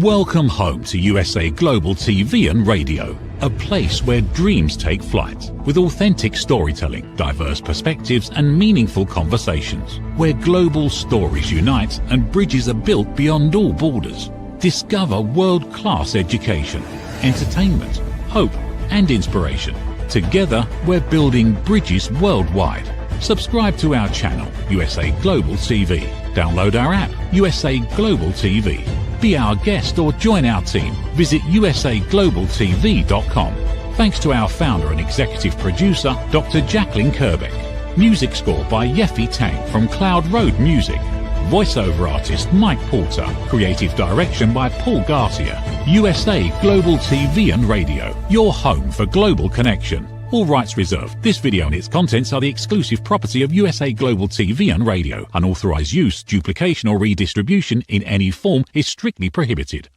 Welcome home to USA Global TV and Radio, a place where dreams take flight, with authentic storytelling, diverse perspectives and meaningful conversations, where global stories unite and bridges are built beyond all borders. Discover world-class education, entertainment, hope and inspiration. Together, we're building bridges worldwide. Subscribe to our channel, USA Global TV. Download our app, USA Global TV. Be our guest or join our team. Visit usaglobaltv.com. Thanks to our founder and executive producer, Dr. Jacqueline Kerbeck. Music score by Yeffy Tang from Cloud Road Music. Voiceover artist Mike Porter. Creative direction by Paul Garcia. USA Global TV and Radio, your home for global connection. All rights reserved. This video and its contents are the exclusive property of USA Global TV and Radio. Unauthorized use, duplication or redistribution in any form is strictly prohibited.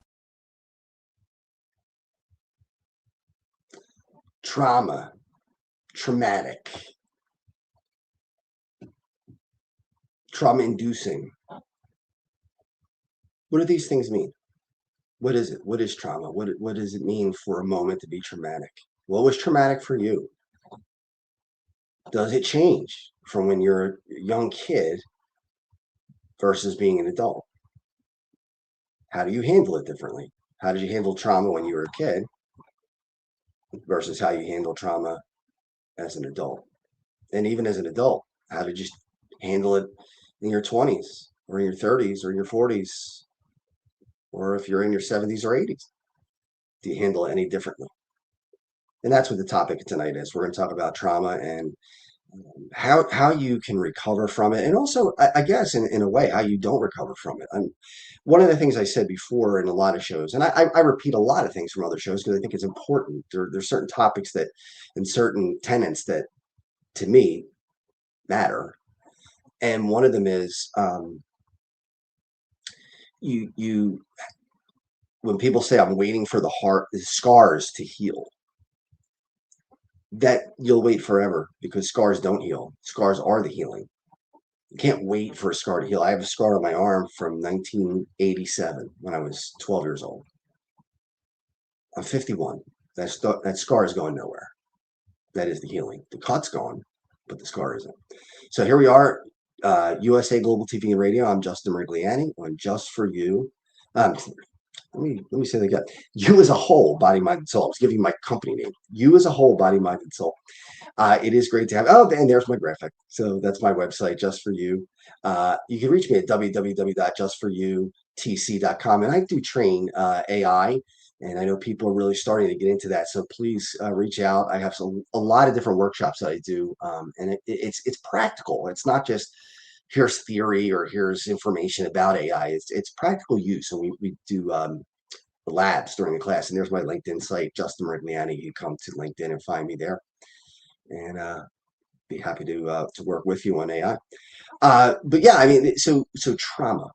Trauma, traumatic, trauma-inducing. What do these things mean? What is it? What is trauma? What does it mean for a moment to be traumatic? What was traumatic for you? Does it change from when you're a young kid versus being an adult? How do you handle it differently? How did you handle trauma when you were a kid versus how you handle trauma as an adult? And even as an adult, how did you handle it in your 20s or in your 30s or in your 40s? Or if you're in your 70s or 80s, do you handle it any differently? And that's what the topic tonight is. We're going to talk about trauma and how you can recover from it. And also, I guess, in a way, how you don't recover from it. One of the things I said before in a lot of shows, and I repeat a lot of things from other shows because I think it's important. There's certain topics that and certain tenets that, to me, matter. And one of them is when people say, I'm waiting for the scars to heal, that you'll wait forever because scars don't heal. Scars are the healing. You can't wait for a scar to heal. I have a scar on my arm from 1987 when I was 12 years old. I'm 51. That scar is going nowhere. That is the healing. The cut's gone, but the scar isn't. So here we are, USA Global TV and Radio. I'm Justin MIRIGLIANI on Just For You. Let me say that again. You as a whole, body, mind, and soul. I was giving you my company name. You as a whole, body, mind, and soul. It is great to have. Oh, and there's my graphic. So that's my website, Just For You. You can reach me at www.justforyoutc.com. And I do train AI, and I know people are really starting to get into that. So please reach out. I have a lot of different workshops that I do, and it's practical. It's not just here's theory or here's information about AI. It's practical use. And we do labs during the class. And there's my LinkedIn site, Justin MIRIGLIANI. You can come to LinkedIn and find me there. And be happy to work with you on AI. But yeah, I mean, so trauma.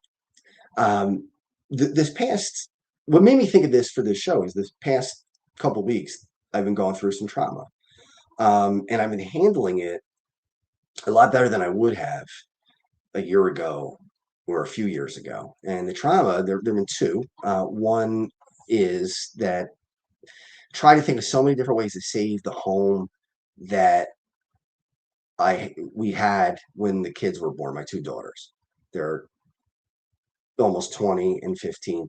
This past, what made me think of this for this show is this past couple of weeks, I've been going through some trauma. And I've been handling it a lot better than I would have a year ago or a few years ago. And the trauma, there have been two. One is that try to think of so many different ways to save the home that we had when the kids were born, my two daughters. They're almost 20 and 15.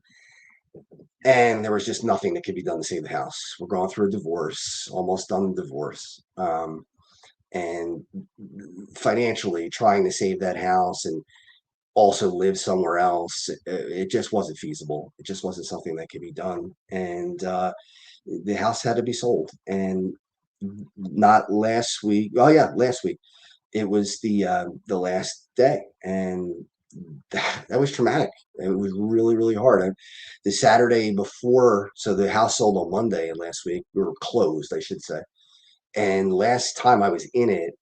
And there was just nothing that could be done to save the house. We're going through a divorce, almost done the divorce. And financially trying to save that house and also live somewhere else, it just wasn't feasible. It just wasn't something that could be done. And the house had to be sold. And not last week. Oh yeah, last week. It was the last day, and that was traumatic. It was really, really hard. The Saturday before, so the house sold on Monday, and last week we were closed, I should say. And last time I was in it,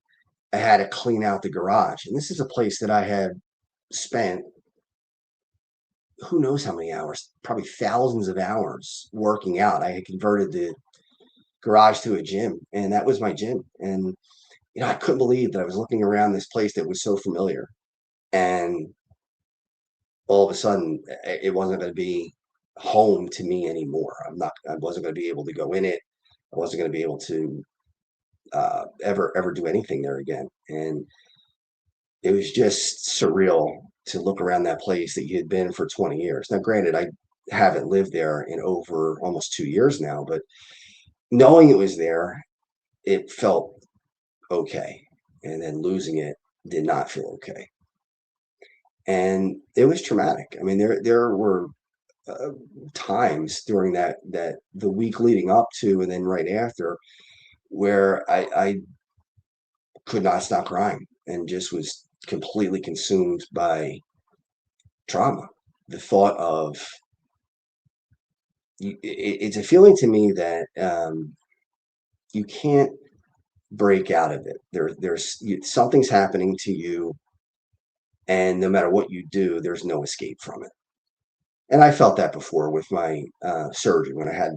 I had to clean out the garage. And this is a place that I had spent who knows how many hours, probably thousands of hours working out. I had converted the garage to a gym, and that was my gym. And, I couldn't believe that I was looking around this place that was so familiar. And all of a sudden, it wasn't going to be home to me anymore. I wasn't going to be able to go in it. I wasn't going to be able to ever do anything there again. And it was just surreal to look around that place that you had been for 20 years. Now, granted, I haven't lived there in over almost 2 years now, but knowing it was there, it felt okay. And then losing it did not feel okay. And it was traumatic. I mean, there were uh, times during that the week leading up to and then right after where I could not stop crying and just was completely consumed by trauma. The thought of it's a feeling to me that you can't break out of it. Something's happening to you, and no matter what you do, there's no escape from it. And I felt that before with my surgery when I had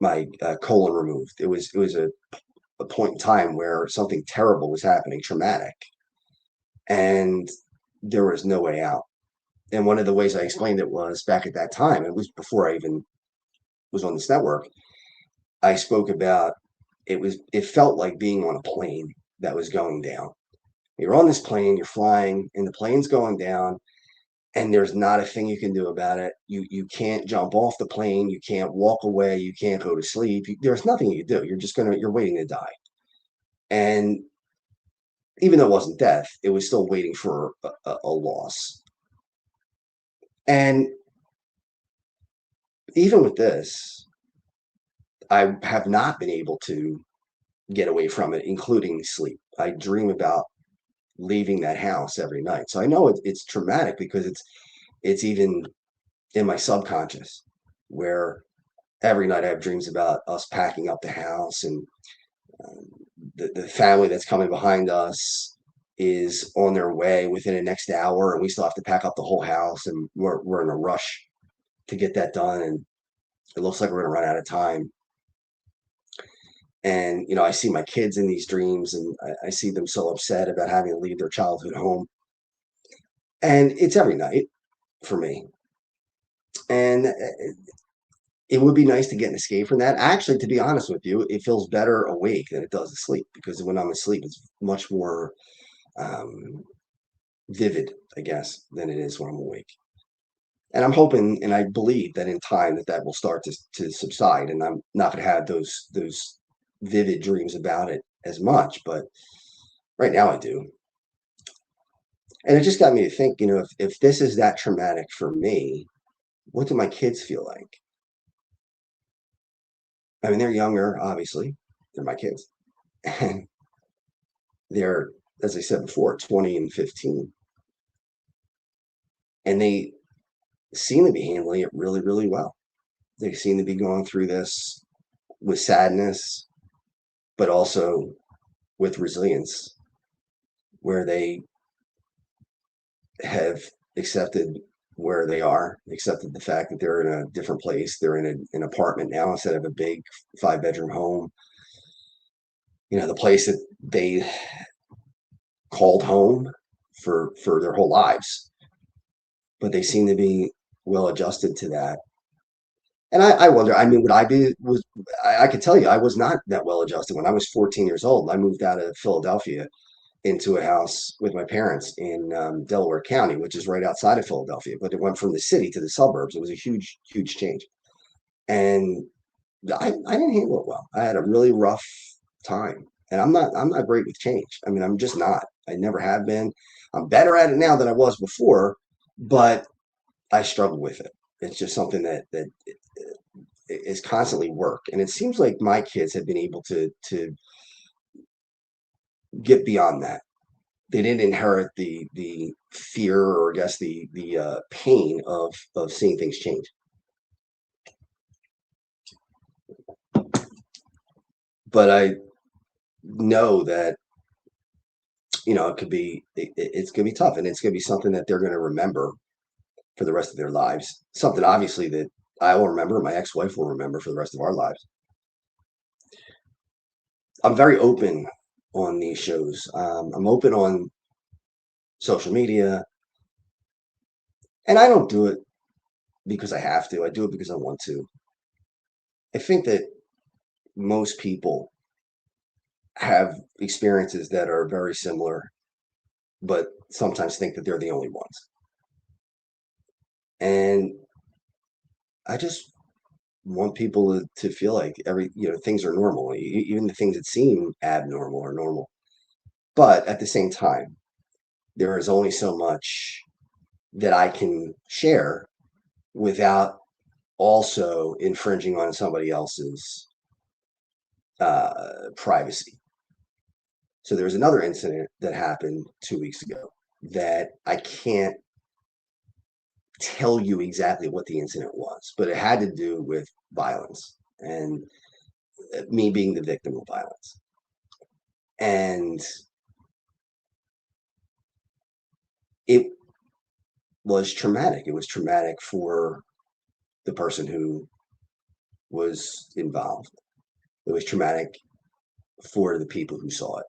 my colon removed. It was a point in time where something terrible was happening, traumatic, and there was no way out. And one of the ways I explained it was back at that time, it was before I even was on this network, I spoke about it felt like being on a plane that was going down. You're on this plane, you're flying, and the plane's going down, and there's not a thing you can do about it. You can't jump off the plane, you can't walk away, you can't go to sleep. There's nothing you can do. You're waiting to die. And even though it wasn't death, it was still waiting for a loss. And even with this, I have not been able to get away from it, including sleep. I dream about leaving that house every night. So I know it's traumatic because it's even in my subconscious where every night I have dreams about us packing up the house and um, the family that's coming behind us is on their way within the next hour and we still have to pack up the whole house and we're in a rush to get that done and it looks like we're going to run out of time. And I see my kids in these dreams and I see them so upset about having to leave their childhood home. And it's every night for me. And it would be nice to get an escape from that. Actually, to be honest with you, it feels better awake than it does asleep because when I'm asleep, it's much more um, vivid, I guess, than it is when I'm awake. And I'm hoping and I believe that in time that will start to subside and I'm not going to have those vivid dreams about it as much. But right now I do. And it just got me to think, if this is that traumatic for me, what do my kids feel like? I mean, they're younger, obviously. They're my kids. And they're, as I said before, 20 and 15. And they seem to be handling it really, really well. They seem to be going through this with sadness, but also with resilience, where they have accepted where they are, accepted the fact that they're in a different place. They're in an apartment now instead of a big 5-bedroom home. The place that they called home for their whole lives, but they seem to be well adjusted to that. And I wonder, I mean, would I be was I could tell you I was not that well adjusted when I was 14 years old. I moved out of Philadelphia into a house with my parents in Delaware County, which is right outside of Philadelphia, but it went from the city to the suburbs. It was a huge, huge change. And I didn't handle it well. I had a really rough time. And I'm not great with change. I mean, I'm just not. I never have been. I'm better at it now than I was before, but I struggle with it. It's just something that is constantly work. And it seems like my kids have been able to get beyond that. They didn't inherit the fear or I guess the pain of seeing things change. But I know that it's gonna be tough and it's gonna be something that they're gonna remember for the rest of their lives. Something obviously that I will remember, my ex-wife will remember for the rest of our lives. I'm very open on these shows. I'm open on social media, and I don't do it because I have to. I do it because I want to. I think that most people have experiences that are very similar, but sometimes think that they're the only ones. And I just want people to feel like things are normal, even the things that seem abnormal are normal. But at the same time, there is only so much that I can share without also infringing on somebody else's privacy. So there was another incident that happened 2 weeks ago that I can't tell you exactly what the incident was, but it had to do with violence and me being the victim of violence. And it was traumatic. It was traumatic for the person who was involved. It was traumatic for the people who saw it.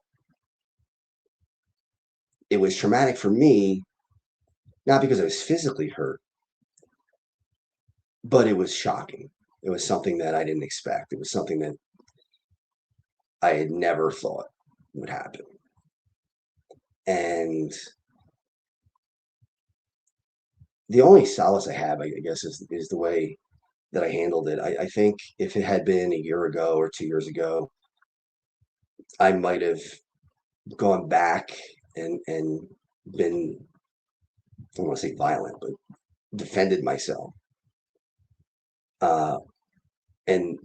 It was traumatic for me, not because I was physically hurt, but it was shocking. It was something that I didn't expect. It was something that I had never thought would happen. And the only solace I have, I guess, is the way that I handled it. I think if it had been a year ago or 2 years ago, I might have gone back and been, I don't want to say violent, but defended myself. And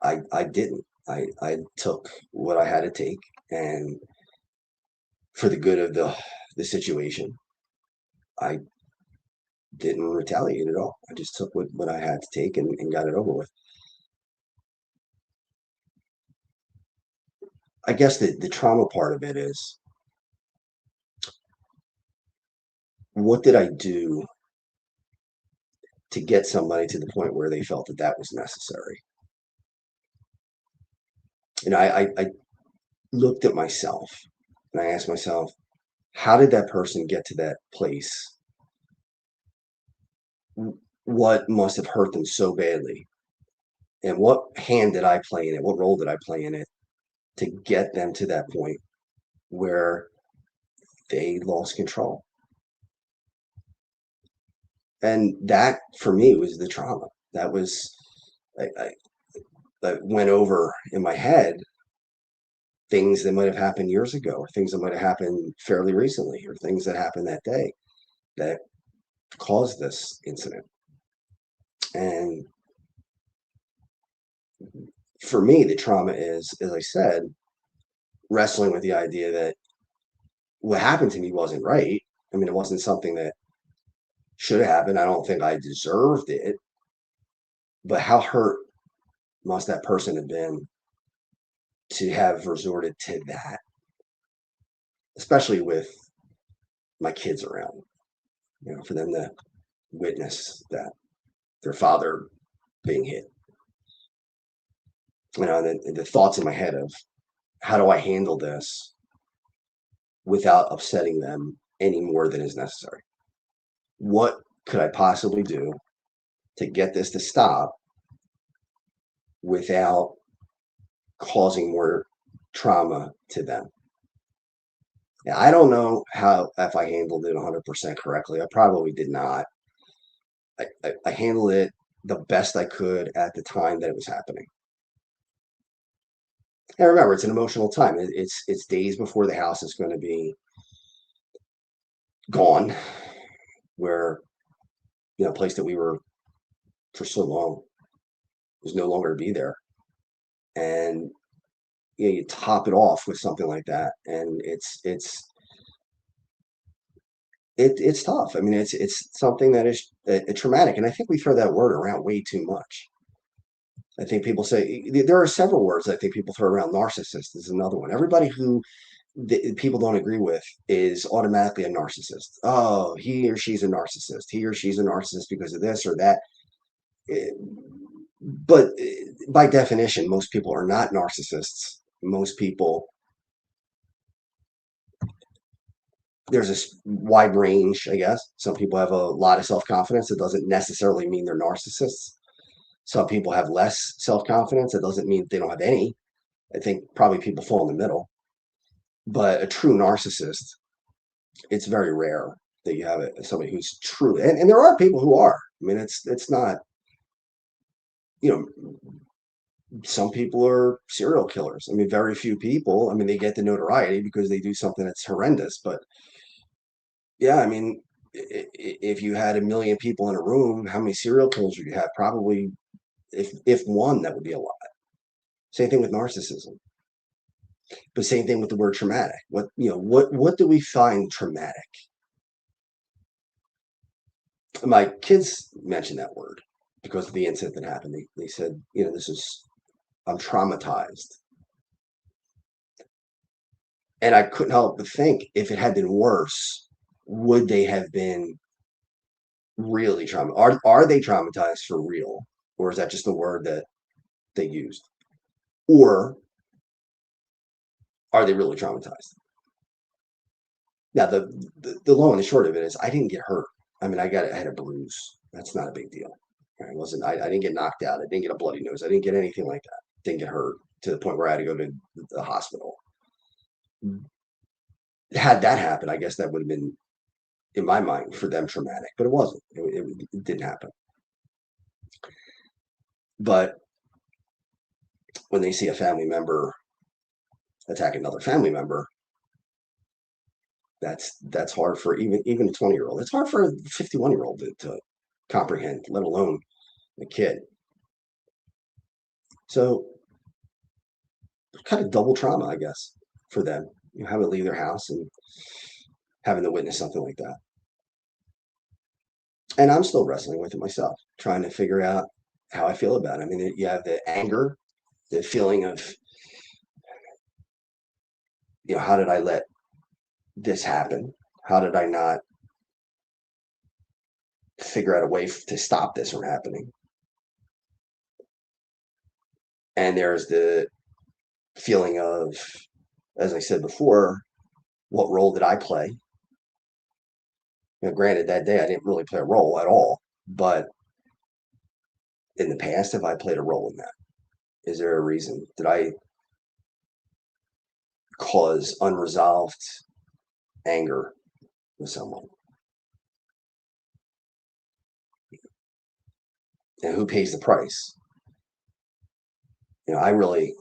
I didn't. I took what I had to take, and for the good of the situation, I didn't retaliate at all. I just took what I had to take and got it over with. I guess the trauma part of it is, what did I do to get somebody to the point where they felt that that was necessary? And I looked at myself and I asked myself, how did that person get to that place? What must have hurt them so badly? And what hand did I play in it? What role did I play in it to get them to that point where they lost control? And that for me was the trauma. That was, I went over in my head things that might have happened years ago, or things that might have happened fairly recently, or things that happened that day that caused this incident. And for me, the trauma is, as I said, wrestling with the idea that what happened to me wasn't right. I mean, it wasn't something that should have happened. I don't think I deserved it. But how hurt must that person have been to have resorted to that, especially with my kids around, for them to witness that their father being hit. The thoughts in my head of, how do I handle this without upsetting them any more than is necessary? What could I possibly do to get this to stop without causing more trauma to them? Now, I don't know if I handled it 100% correctly. I probably did not. I handled it the best I could at the time that it was happening. And remember, it's an emotional time. It's days before the house is going to be gone, where a place that we were for so long was no longer to be there. And you top it off with something like that, and it's tough. I mean, it's something that is traumatic, and I think we throw that word around way too much. I think people say, there are several words I think people throw around. Narcissist is another one. Everybody who people don't agree with is automatically a narcissist. Oh, he or she's a narcissist. He or she's a narcissist because of this or that. But by definition, most people are not narcissists. Most people there's a wide range, I guess. Some people have a lot of self-confidence. It doesn't necessarily mean they're narcissists. Some people have less self-confidence. It doesn't mean they don't have any. I think probably people fall in the middle. But a true narcissist, it's very rare that you have somebody who's truly, and there are people who are. I mean, it's not, you know, some people are serial killers. I mean, very few people. I mean, they get the notoriety because they do something that's horrendous. But yeah, I mean, if you had 1 million people in a room, how many serial killers would you have? Probably, if one, that would be a lot. Same thing with narcissism. But same thing with the word traumatic. What do we find traumatic? My kids mentioned that word because of the incident that happened. They said, I'm traumatized. And I couldn't help but think, if it had been worse, would they have been really traumatized? Are they traumatized for real? Or is that just a word that they used? Or are they really traumatized? Now, the long and the short of it is, I didn't get hurt. I mean, I had a bruise. That's not a big deal. I didn't get knocked out. I didn't get a bloody nose. I didn't get anything like that. Didn't get hurt to the point where I had to go to the hospital. Had that happened, I guess that would have been, in my mind, for them, traumatic, but it wasn't. It didn't happen. But when they see a family member attack another family member, that's hard for even a 20-year-old. It's hard for a 51-year-old to comprehend, let alone a kid. So kind of double trauma, I guess, for them. Having to leave their house and having to witness something like that. And I'm still wrestling with it myself, trying to figure out how I feel about it. I mean, you have the anger, the feeling of, how did I let this happen? How did I not figure out a way to stop this from happening? And there's the feeling of, as I said before, what role did I play? Granted, that day I didn't really play a role at all, but in the past, have I played a role in that? Is there a reason? Did I cause unresolved anger with someone? And who pays the price? I really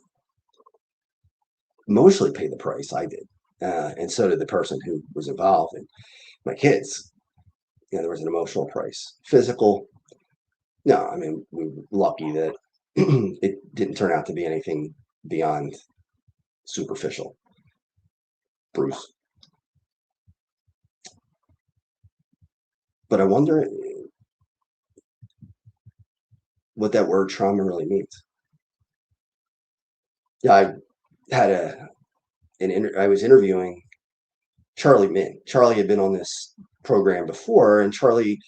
mostly paid the price. I did. And so did the person who was involved, and my kids. There was an emotional price. Physical, no. I mean, we were lucky that it didn't turn out to be anything beyond superficial. Bruce. But I wonder what that word trauma really means. Yeah, I had I was interviewing Charlie Min. Charlie had been on this program before, and Charlie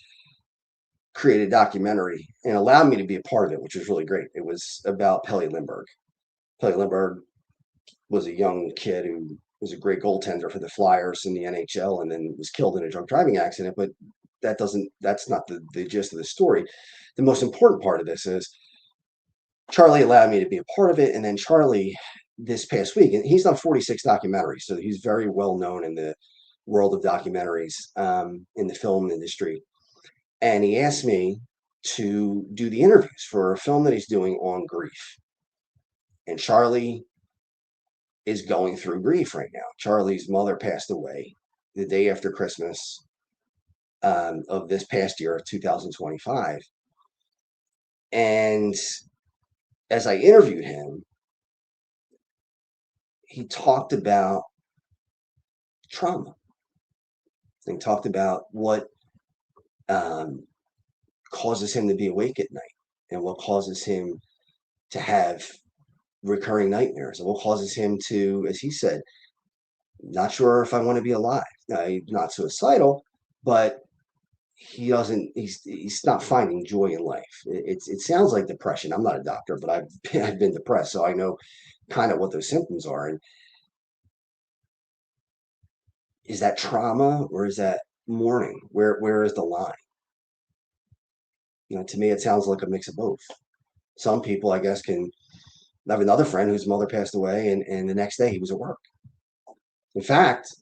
created a documentary and allowed me to be a part of it, which was really great. It was about Pelle Lindbergh. Pelle Lindbergh was a young kid who was a great goaltender for the Flyers in the NHL, and then was killed in a drunk driving accident. But that's not the gist of the story. The most important part of this is Charlie allowed me to be a part of it. And then Charlie, this past week, and he's done 46 documentaries, so he's very well known in the world of documentaries, in the film industry. And he asked me to do the interviews for a film that he's doing on grief. And Charlie is going through grief right now. Charlie's mother passed away the day after Christmas, of this past year, 2025. And as I interviewed him, he talked about trauma. He talked about what causes him to be awake at night, and what causes him to have recurring nightmares, and what causes him to, as he said, not sure if I want to be alive. Now, he's not suicidal, but he's not finding joy in life. It sounds like depression. I'm not a doctor, but I've been depressed, so I know kind of what those symptoms are. And is that trauma or is that mourning? Where is the line? To me, it sounds like a mix of both. Some people, I guess, can I have another friend whose mother passed away, and the next day he was at work. In fact,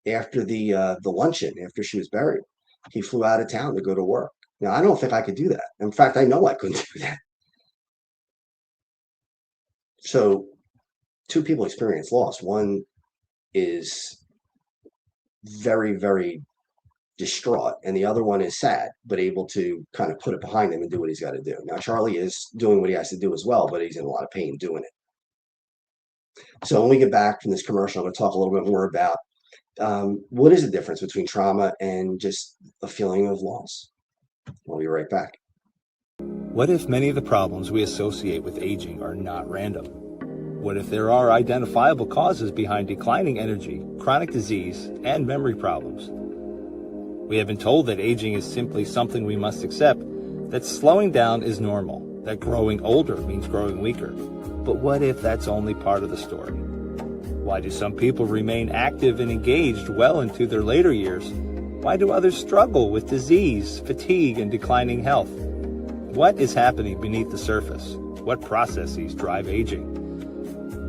after the luncheon, after she was buried, he flew out of town to go to work. Now, I don't think I could do that. In fact, I know I couldn't do that. So, two people experience loss. One is very, very distraught, and the other one is sad, but able to kind of put it behind him and do what he's got to do. Now, Charlie is doing what he has to do as well, but he's in a lot of pain doing it. So, when we get back from this commercial, I'm going to talk a little bit more about what is the difference between trauma and just a feeling of loss. We'll be right back. What if many of the problems we associate with aging are not random? What if there are identifiable causes behind declining energy, chronic disease, and memory problems? We have been told that aging is simply something we must accept, that slowing down is normal, that growing older means growing weaker. But what if that's only part of the story? Why do some people remain active and engaged well into their later years? Why do others struggle with disease, fatigue, and declining health? What is happening beneath the surface? What processes drive aging?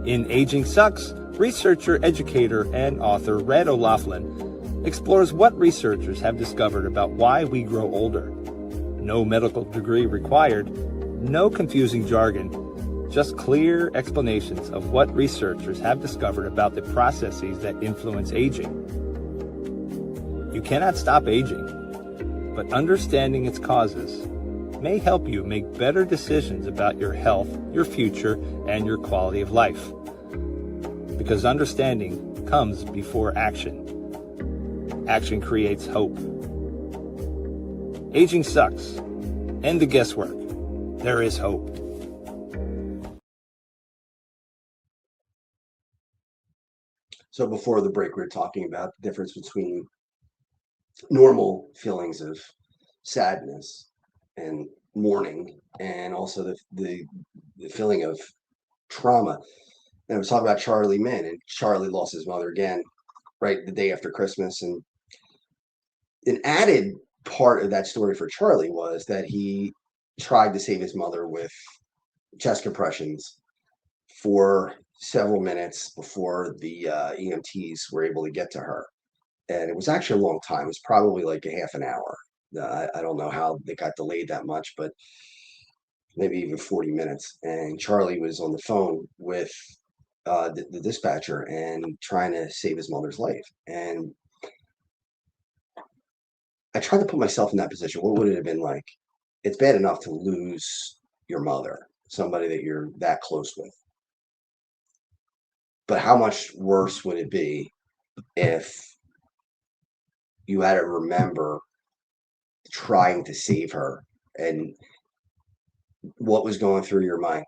In Aging Sucks, researcher, educator, and author Red O'Loughlin explores what researchers have discovered about why we grow older. No medical degree required, no confusing jargon, just clear explanations of what researchers have discovered about the processes that influence aging. You cannot stop aging, but understanding its causes may help you make better decisions about your health, your future, and your quality of life. Because understanding comes before action. Action creates hope. Aging sucks. End the guesswork. There is hope. So before the break, we were talking about the difference between normal feelings of sadness and mourning, and also the feeling of trauma. And I was talking about Charlie Min, and Charlie lost his mother again right the day after Christmas. And an added part of that story for Charlie was that he tried to save his mother with chest compressions for several minutes before the EMTs were able to get to her. And it was actually a long time. It was probably like a half an hour. I don't know how they got delayed that much, but maybe even 40 minutes. And Charlie was on the phone with the dispatcher and trying to save his mother's life. And I tried to put myself in that position. What would it have been like? It's bad enough to lose your mother, somebody that you're that close with. But how much worse would it be if you had to remember trying to save her and what was going through your mind?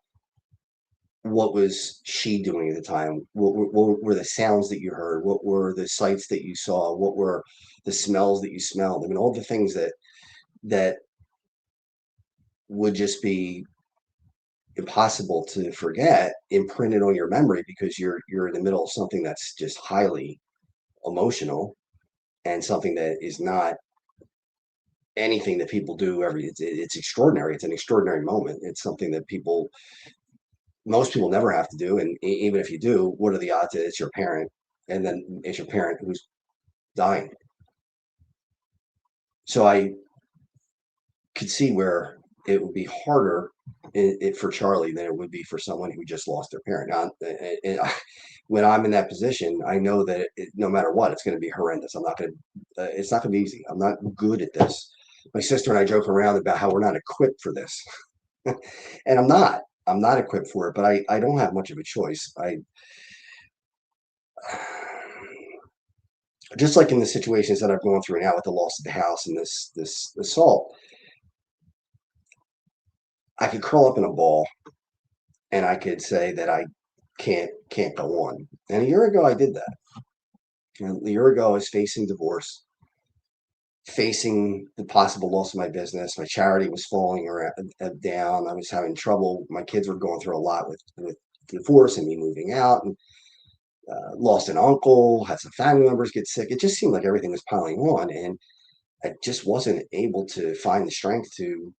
What was she doing at the time? What were the sounds that you heard? What were the sights that you saw? What were the smells that you smelled? I mean, all the things that would just be impossible to forget, imprinted on your memory because you're in the middle of something that's just highly emotional and something that is not anything that people do it's extraordinary. It's an extraordinary moment. It's something that most people never have to do. And even if you do, what are the odds that it's your parent, and then it's your parent who's dying? So I could see where it would be harder for Charlie than it would be for someone who just lost their parent. Now, when I'm in that position, I know that no matter what, it's going to be horrendous. It's not going to be easy. I'm not good at this. My sister and I joke around about how we're not equipped for this. And I'm not equipped for it, but I don't have much of a choice. Just like in the situations that I've gone through now with the loss of the house and this assault, I could curl up in a ball and I could say that I can't go on. And a year ago I did that. And a year ago I was facing divorce, facing the possible loss of my business. My charity was falling down. I was having trouble. My kids were going through a lot with divorce and me moving out. And lost an uncle, had some family members get sick. It just seemed like everything was piling on, and I just wasn't able to find the strength to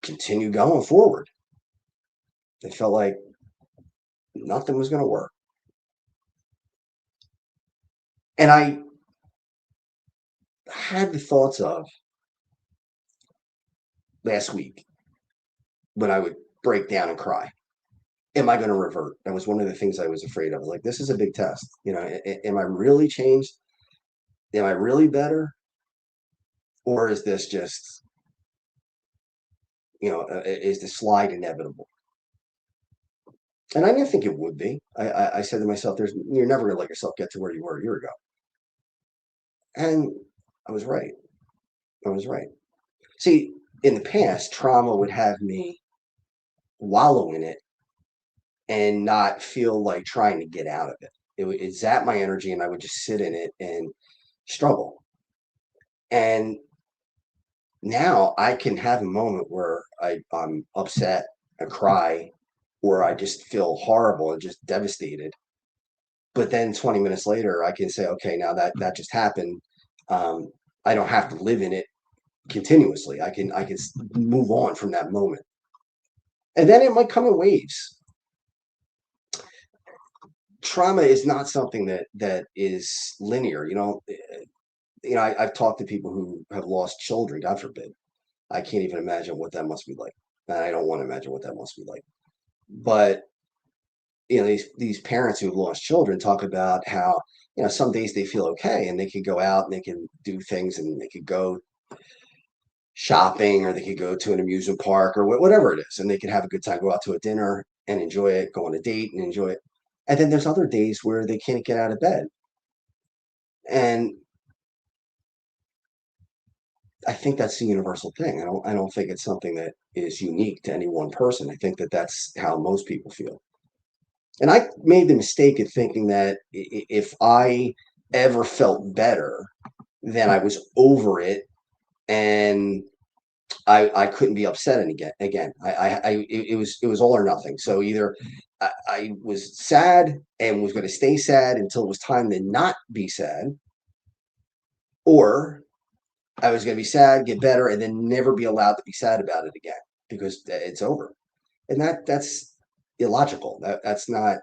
continue going forward. It felt like nothing was going to work. And I had the thoughts of last week when I would break down and cry. Am I going to revert? That was one of the things I was afraid of. Like, this is a big test. You know, am I really changed? Am I really better? Or is this just, is the slide inevitable? And I didn't think it would be. I said to myself, you're never going to let yourself get to where you were a year ago. And I was right. I was right. See, in the past, trauma would have me wallow in it and not feel like trying to get out of it. It zap my energy, and I would just sit in it and struggle. And now I can have a moment where I'm upset, I cry, or I just feel horrible and just devastated. But then 20 minutes later, I can say, okay, now that just happened. I don't have to live in it continuously. I can move on from that moment. And then it might come in waves. Trauma is not something that is linear. I've talked to people who have lost children, God forbid. I can't even imagine what that must be like. And I don't want to imagine what that must be like. But these parents who've lost children talk about how, some days they feel okay and they can go out and they can do things and they could go shopping, or they could go to an amusement park, or whatever it is, and they can have a good time, go out to a dinner and enjoy it, go on a date and enjoy it. And then there's other days where they can't get out of bed. And I think that's the universal thing. I don't think it's something that is unique to any one person. I think that that's how most people feel. And I made the mistake of thinking that if I ever felt better, then I was over it, and I couldn't be upset again. It was all or nothing. So either I was sad and was going to stay sad until it was time to not be sad, or I was going to be sad, get better, and then never be allowed to be sad about it again because it's over. And that's illogical. That's not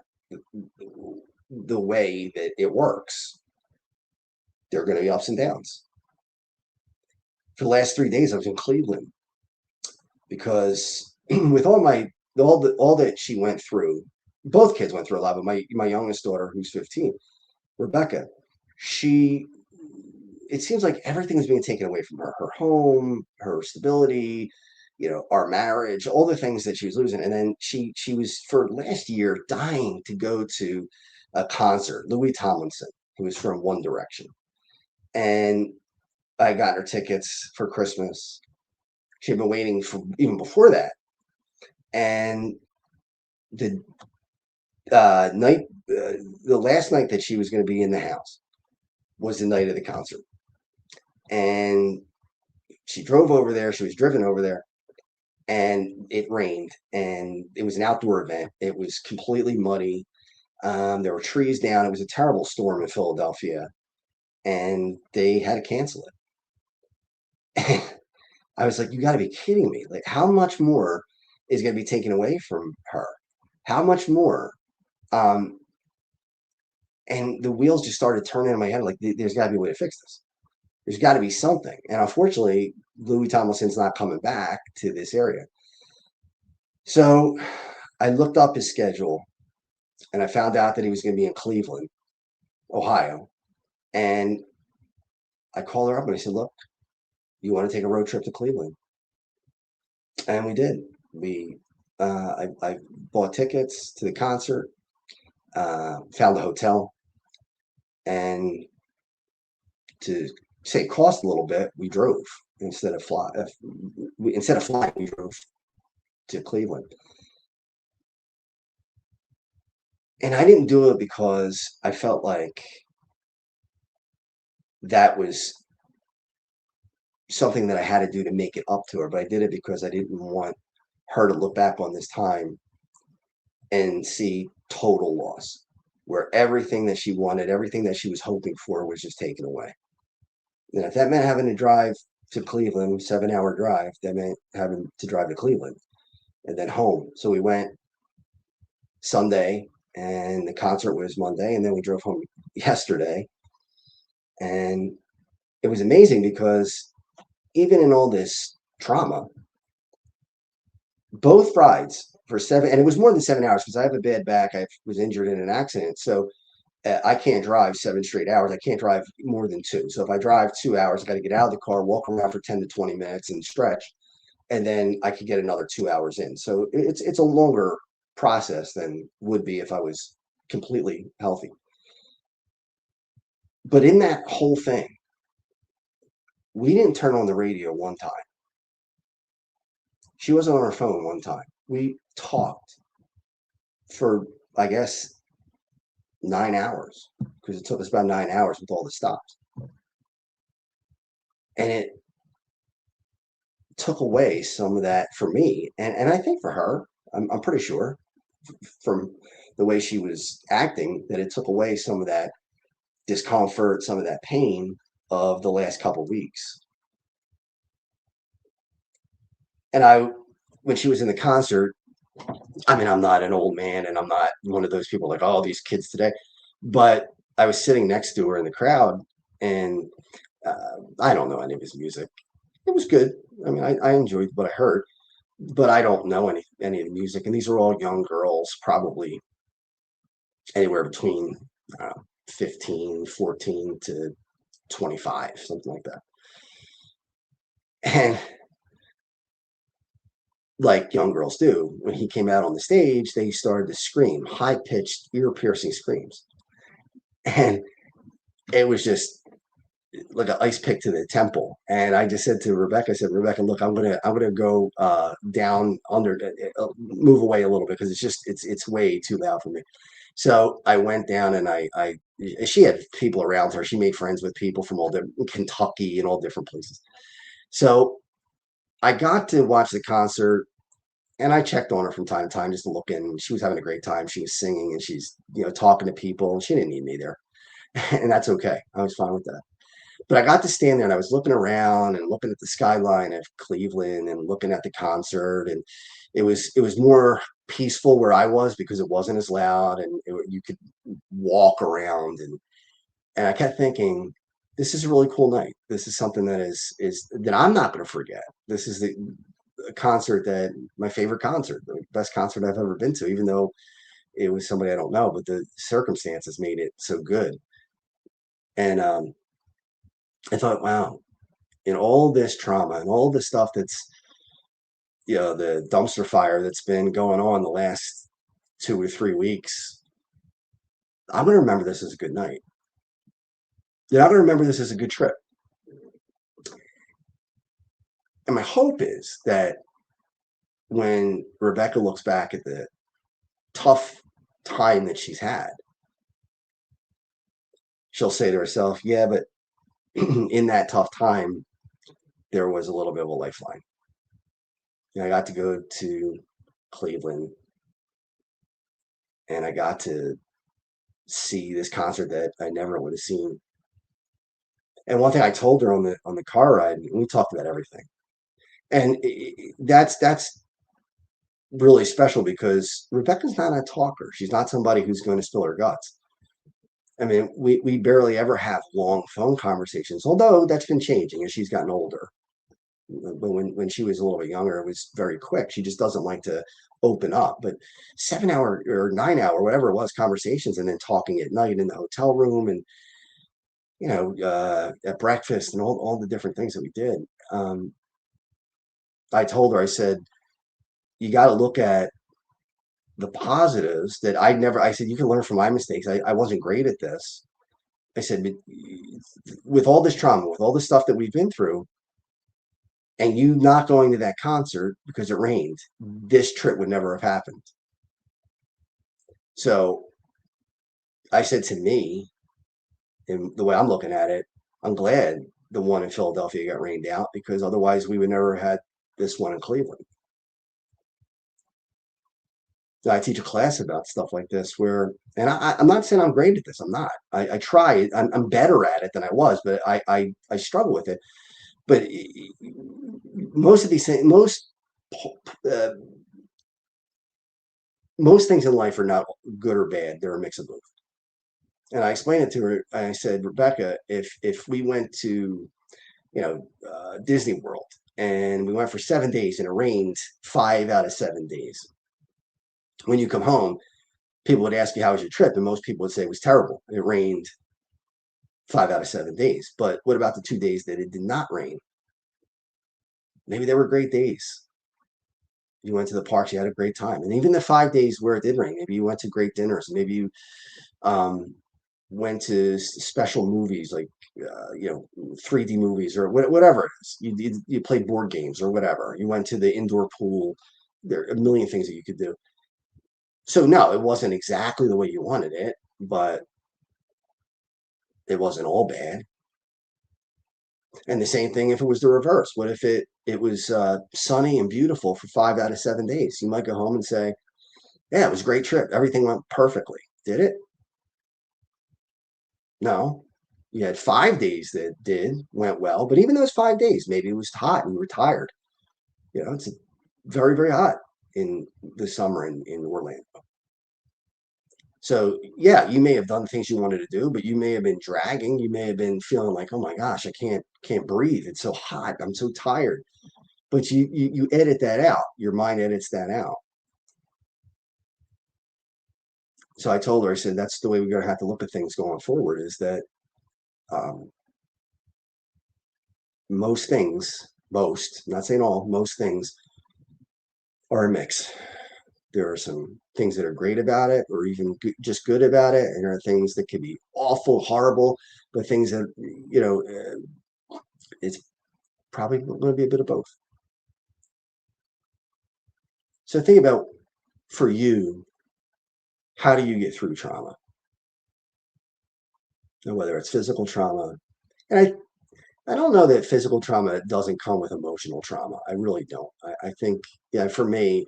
the way that it works. There are going to be ups and downs. For the last 3 days, I was in Cleveland because with all that she went through, both kids went through a lot, but my youngest daughter, who's 15, Rebecca, it seems like everything is being taken away from her. Her home, her stability, our marriage, all the things that she was losing. And then she was, for last year, dying to go to a concert, Louis Tomlinson, who was from One Direction. And I got her tickets for Christmas. She'd been waiting for even before that. And the last night that she was going to be in the house was the night of the concert. And she drove over there. She was driven over there, and it rained, and it was an outdoor event. It was completely muddy. There were trees down. It was a terrible storm in Philadelphia, and they had to cancel it. I was like, you got to be kidding me. Like, how much more is going to be taken away from her? How much more? And the wheels just started turning in my head. Like, there's got to be a way to fix this. There's got to be something. And unfortunately, Louis Tomlinson's not coming back to this area. So I looked up his schedule, and I found out that he was going to be in Cleveland, Ohio. And I called her up and I said, look, you want to take a road trip to Cleveland? And we did. I bought tickets to the concert, found a hotel, and to say cost a little bit, we drove instead of flying. We drove to Cleveland. And I didn't do it because I felt like that was something that I had to do to make it up to her, but I did it because I didn't want her to look back on this time and see total loss. where everything that she wanted, everything that she was hoping for was just taken away. And if that meant having to drive to Cleveland, 7-hour drive, that meant having to drive to Cleveland and then home. So we went Sunday and the concert was Monday, and then we drove home yesterday. And it was amazing because even in all this trauma, both rides for 7, and it was more than 7 hours because I have a bad back. I was injured in an accident. So I can't drive 7 straight hours. I can't drive more than 2. So if I drive 2 hours, I got to get out of the car, walk around for 10 to 20 minutes and stretch. And then I could get another 2 hours in. So it's a longer process than would be if I was completely healthy. But in that whole thing, we didn't turn on the radio one time. She wasn't on her phone one time. We talked for, I guess, 9 hours, because it took us about 9 hours with all the stops. And it took away some of that for me. And I think for her, I'm pretty sure from the way she was acting, that it took away some of that discomfort, some of that pain of the last couple of weeks. And when she was in the concert, I mean, I'm not an old man and I'm not one of those people like, oh, these kids today, but I was sitting next to her in the crowd, and I don't know any of his music. It was good. I mean, I enjoyed what I heard, but I don't know any of the music. And these are all young girls, probably anywhere between 15, 14 to 25, something like that. And like young girls do, when he came out on the stage, they started to scream, high-pitched, ear-piercing screams. And it was just like an ice pick to the temple. And I just said to Rebecca, I said, Rebecca, look, I'm gonna go down under, move away a little bit, because it's way too loud for me. So I went down, and she had people around her. She made friends with people from all different Kentucky and all different places. So I got to watch the concert, and I checked on her from time to time just to look in. She was having a great time. She was singing, and she's talking to people, and she didn't need me there. And that's okay. I was fine with that. But I got to stand there, and I was looking around and looking at the skyline of Cleveland and looking at the concert, and it was more peaceful where I was because it wasn't as loud, and you could walk around, and I kept thinking, this is a really cool night. This is something that is that I'm not going to forget. This is the concert that my favorite concert, the best concert I've ever been to, even though it was somebody I don't know, but the circumstances made it so good. And I thought, wow, in all this trauma and all the stuff that's, the dumpster fire that's been going on the last 2 or 3 weeks, I'm going to remember this as a good night. I'm going to remember this as a good trip. And my hope is that when Rebecca looks back at the tough time that she's had, she'll say to herself, yeah, but in that tough time, there was a little bit of a lifeline. I got to go to Cleveland, and I got to see this concert that I never would have seen. And one thing I told her on the car ride, we talked about everything. And that's really special, because Rebecca's not a talker. She's not somebody who's going to spill her guts. I mean, we barely ever have long phone conversations, although that's been changing as she's gotten older. But when she was a little bit younger, it was very quick. She just doesn't like to open up. But 7-hour or 9-hour, whatever it was, conversations, and then talking at night in the hotel room, and at breakfast, and all the different things that we did. I told her, I said, you got to look at the positives that I said, you can learn from my mistakes. I wasn't great at this. I said, with all this trauma, with all the stuff that we've been through, and you not going to that concert because it rained, this trip would never have happened. So I said, to me, and the way I'm looking at it, I'm glad the one in Philadelphia got rained out, because otherwise we would never have had this one in Cleveland. I teach a class about stuff like this where, and I'm not saying I'm great at this. I'm not. I try. I'm better at it than I was, but I struggle with it. But most of these things, uh, most things in life are not good or bad. They're a mix of both. And I explained it to her. I said, Rebecca, if we went to, Disney World, and we went for 7 days and it rained 5 out of 7 days, when you come home, people would ask you, how was your trip? And most people would say it was terrible. It rained 5 out of 7 days. But what about the 2 days that it did not rain? Maybe they were great days. You went to the parks, you had a great time. And even the 5 days where it did rain, maybe you went to great dinners. Maybe you went to special movies like, 3D movies or whatever it is. You played board games or whatever. You went to the indoor pool. There are a million things that you could do. So no, it wasn't exactly the way you wanted it, but it wasn't all bad. And the same thing if it was the reverse. What if it was sunny and beautiful for 5 out of 7 days? You might go home and say, yeah, it was a great trip. Everything went perfectly. Did it? No. You had 5 days that went well, but even those 5 days, maybe it was hot and you were tired. It's very, very hot in the summer in Orlando. So yeah, you may have done things you wanted to do, but you may have been dragging. You may have been feeling like, oh my gosh, I can't breathe. It's so hot. I'm so tired. But you edit that out. Your mind edits that out. So I told her, I said, that's the way we're going to have to look at things going forward, is that most things, not saying all, most things are a mix. There are some things that are great about it, or even just good about it, and there are things that can be awful, horrible, but things that, it's probably going to be a bit of both. So think about, for you, how do you get through trauma? And whether it's physical trauma, and I don't know that physical trauma doesn't come with emotional trauma. I really don't. I think, yeah, for me,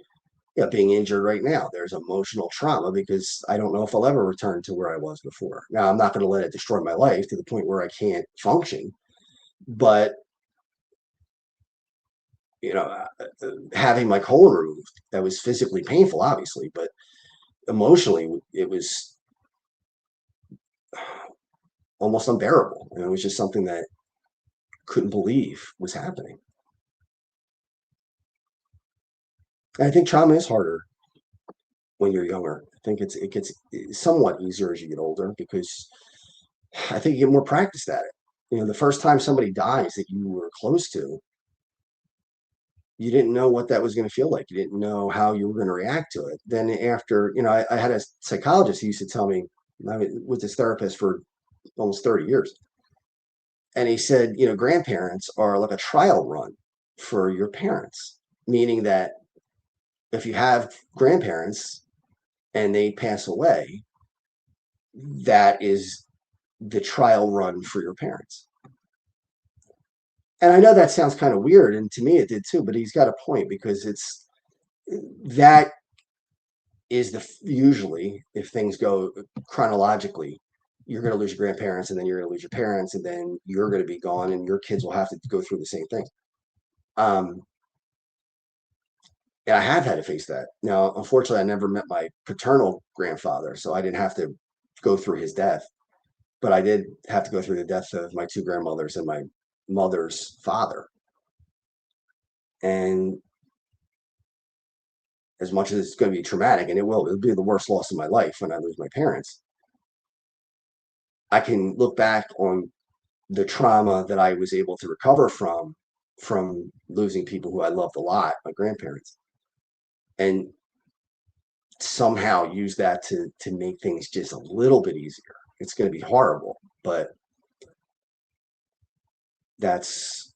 yeah, being injured right now, there's emotional trauma because I don't know if I'll ever return to where I was before. Now, I'm not going to let it destroy my life to the point where I can't function, but having my colon removed, that was physically painful, obviously, but emotionally, it was almost unbearable. And it was just something that couldn't believe was happening. And I think trauma is harder when you're younger. I think it gets somewhat easier as you get older because I think you get more practiced at it. The first time somebody dies that you were close to, you didn't know what that was going to feel like. You didn't know how you were going to react to it. Then after, I had a psychologist who used to tell me, I was with this therapist for almost 30 years. And he said, grandparents are like a trial run for your parents, meaning that if you have grandparents and they pass away, that is the trial run for your parents. And I know that sounds kind of weird, and to me it did too, but he's got a point because that is usually, if things go chronologically, you're going to lose your grandparents, and then you're going to lose your parents, and then you're going to be gone, and your kids will have to go through the same thing. And I have had to face that. Now, unfortunately, I never met my paternal grandfather, so I didn't have to go through his death. But I did have to go through the death of my two grandmothers and my mother's father. And as much as it's going to be traumatic, and it'll be the worst loss of my life when I lose my parents, I can look back on the trauma that I was able to recover from losing people who I loved a lot, my grandparents, and somehow use that to make things just a little bit easier. It's going to be horrible, but that's,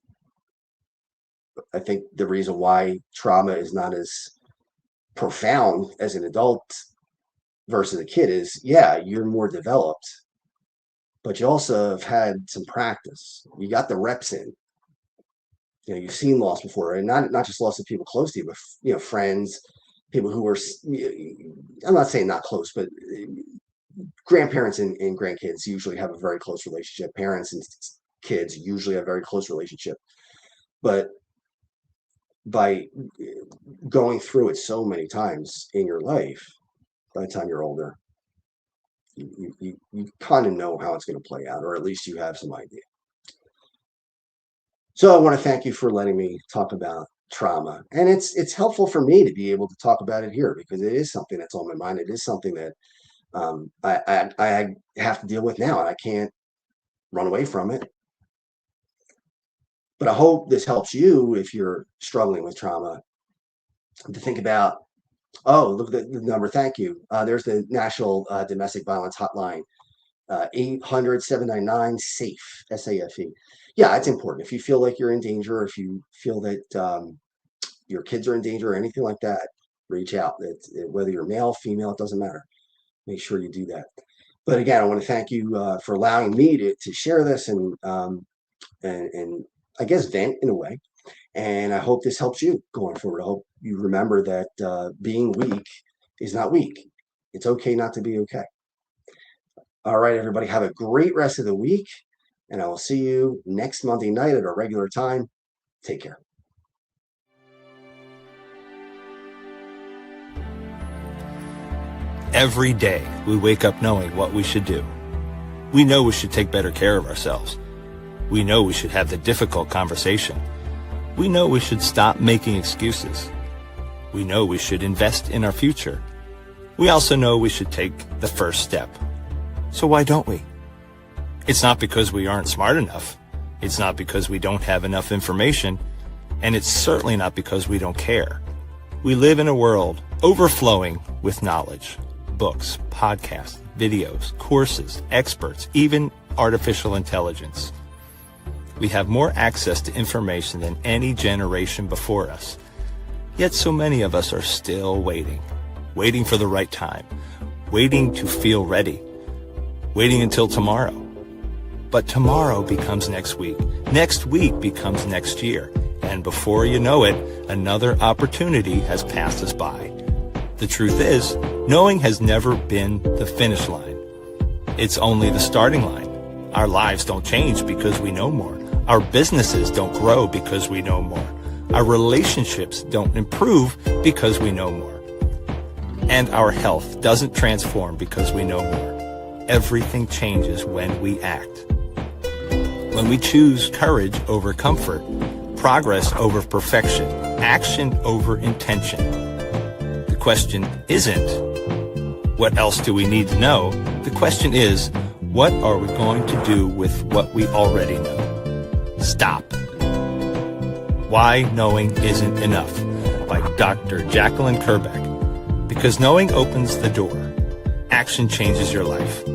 I think, the reason why trauma is not as profound as an adult versus a kid is, yeah, you're more developed, but you also have had some practice. You got the reps in. You've seen loss before, and not just loss of people close to you, but friends, people who are, I'm not saying not close, but grandparents and grandkids usually have a very close relationship. Parents and kids usually have a very close relationship. But by going through it so many times in your life, by the time you're older, you kind of know how it's going to play out, or at least you have some idea. So I want to thank you for letting me talk about trauma. And it's helpful for me to be able to talk about it here, because it is something that's on my mind. It is something that I have to deal with now, and I can't run away from it. But I hope this helps you if you're struggling with trauma to think about, oh, look at the number. Thank you. There's the National Domestic Violence Hotline, 800-799-SAFE, SAFE. Yeah, it's important. If you feel like you're in danger, if you feel that your kids are in danger or anything like that, reach out. Whether you're male, female, it doesn't matter. Make sure you do that. But again, I want to thank you for allowing me to share this and I guess vent in a way. And I hope this helps you going forward. I hope you remember that being weak is not weak. It's okay not to be okay. All right, everybody, have a great rest of the week, and I will see you next Monday night at our regular time. Take care. Every day, we wake up knowing what we should do. We know we should take better care of ourselves. We know we should have the difficult conversation. We know we should stop making excuses. We know we should invest in our future. We also know we should take the first step. So why don't we? It's not because we aren't smart enough. It's not because we don't have enough information. And it's certainly not because we don't care. We live in a world overflowing with knowledge. Books, podcasts, videos, courses, experts, even artificial intelligence. We have more access to information than any generation before us. Yet so many of us are still waiting for the right time, waiting to feel ready, waiting until tomorrow. But tomorrow becomes next week becomes next year, and before you know it, another opportunity has passed us by. The truth is, knowing has never been the finish line. It's only the starting line. Our lives don't change because we know more. Our businesses don't grow because we know more. Our relationships don't improve because we know more. And our health doesn't transform because we know more. Everything changes when we act. When we choose courage over comfort, progress over perfection, action over intention. The question isn't, what else do we need to know? The question is, what are we going to do with what we already know? Stop. Why Knowing Isn't Enough by Dr. Jacqueline Kerbeck. Because knowing opens the door. Action changes your life.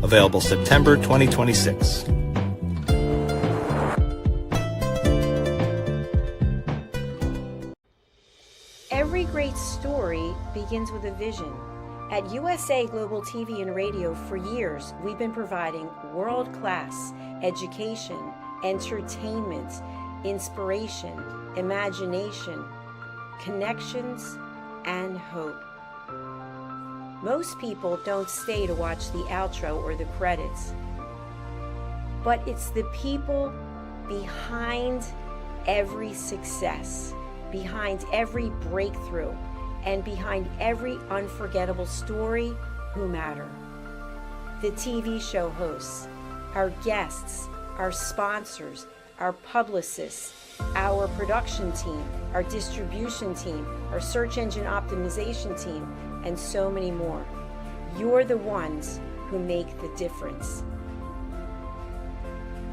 Available September 2026. Every great story begins with a vision. At USA Global TV and Radio for years, we've been providing world-class education, entertainment, inspiration, imagination, connections, and hope. Most people don't stay to watch the outro or the credits, but it's the people behind every success, behind every breakthrough, and behind every unforgettable story who matter. The TV show hosts, our guests, our sponsors, our publicists, our production team, our distribution team, our search engine optimization team, and so many more. You're the ones who make the difference.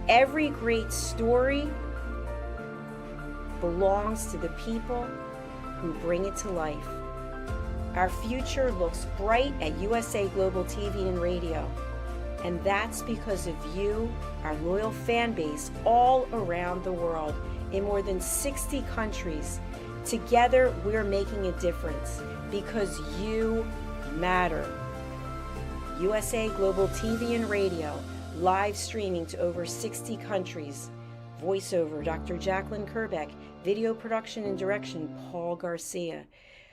Every great story belongs to the people who bring it to life. Our future looks bright at USA Global TV and Radio, and that's because of you, our loyal fan base all around the world in more than 60 countries. Together, we're making a difference because you matter. USA Global TV and Radio, live streaming to over 60 countries. Voiceover, Dr. Jacqueline Kerbeck. Video production and direction, Paul Garcia.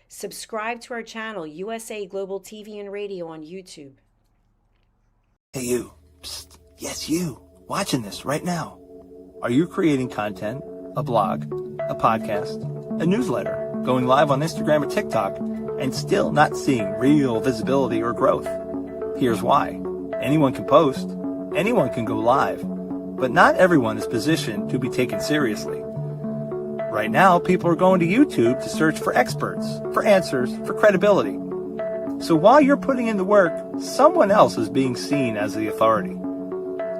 Subscribe to our channel, USA Global TV and Radio on YouTube. Hey you, psst, yes you, watching this right now. Are you creating content, a blog, a podcast, a newsletter, going live on Instagram or TikTok, and still not seeing real visibility or growth? Here's why. Anyone can post, anyone can go live, but not everyone is positioned to be taken seriously. Right now, people are going to YouTube to search for experts, for answers, for credibility. So while you're putting in the work, someone else is being seen as the authority.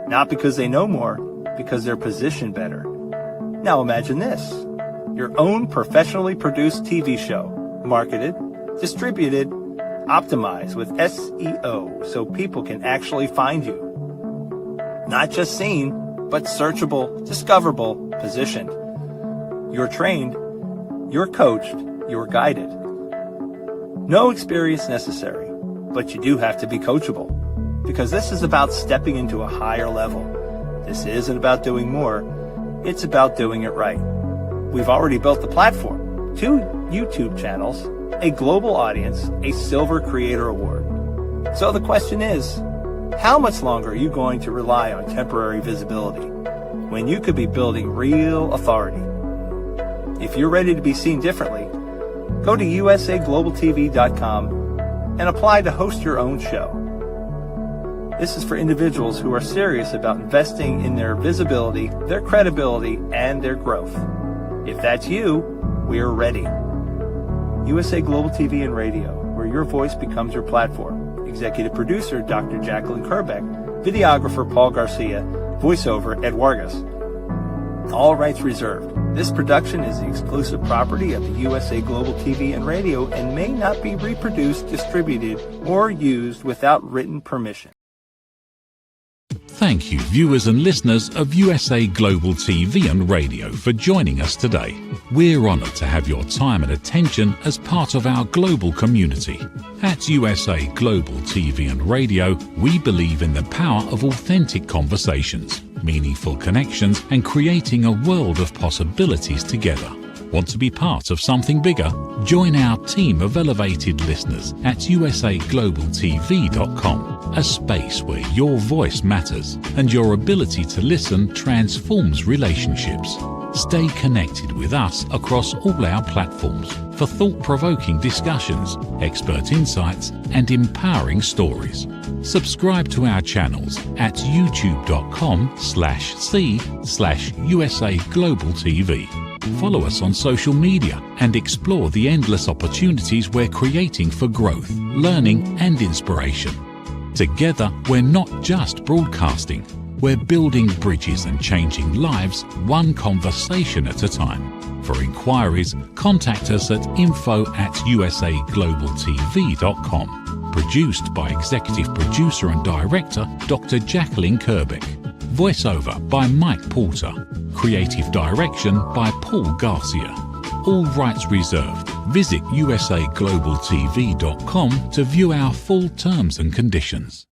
Not because they know more, because they're positioned better. Now imagine this. Your own professionally produced TV show, marketed, distributed, optimized with SEO so people can actually find you. Not just seen, but searchable, discoverable, positioned. You're trained, you're coached, you're guided. No experience necessary, but you do have to be coachable, because this is about stepping into a higher level. This isn't about doing more, it's about doing it right. We've already built the platform, 2 YouTube channels, a global audience, a Silver Creator Award. So the question is, how much longer are you going to rely on temporary visibility when you could be building real authority? If you're ready to be seen differently, go to usaglobaltv.com and apply to host your own show. This is for individuals who are serious about investing in their visibility, their credibility, and their growth. If that's you, we're ready. USA Global TV and Radio, where your voice becomes your platform. Executive producer, Dr. Jacqueline Kerbeck. Videographer, Paul Garcia. Voiceover, Ed Vargas. All rights reserved. This production is the exclusive property of the USA Global TV and Radio and may not be reproduced, distributed, or used without written permission. Thank you, viewers and listeners of USA Global TV and Radio, for joining us today. We're honoured to have your time and attention as part of our global community. At USA Global TV and Radio, we believe in the power of authentic conversations, meaningful connections, and creating a world of possibilities together. Want to be part of something bigger? Join our team of elevated listeners at usaglobaltv.com, a space where your voice matters and your ability to listen transforms relationships. Stay connected with us across all our platforms for thought-provoking discussions, expert insights, and empowering stories. Subscribe to our channels at youtube.com/c/usaglobaltv. Follow us on social media and explore the endless opportunities we're creating for growth, learning, and inspiration. Together, we're not just broadcasting, we're building bridges and changing lives one conversation at a time. For inquiries, contact us at info@usaglobaltv.com. Produced by Executive Producer and Director Dr. Jacqueline Kerbeck. Voiceover by Mike Porter. Creative direction by Paul Garcia. All rights reserved. Visit usaglobaltv.com to view our full terms and conditions.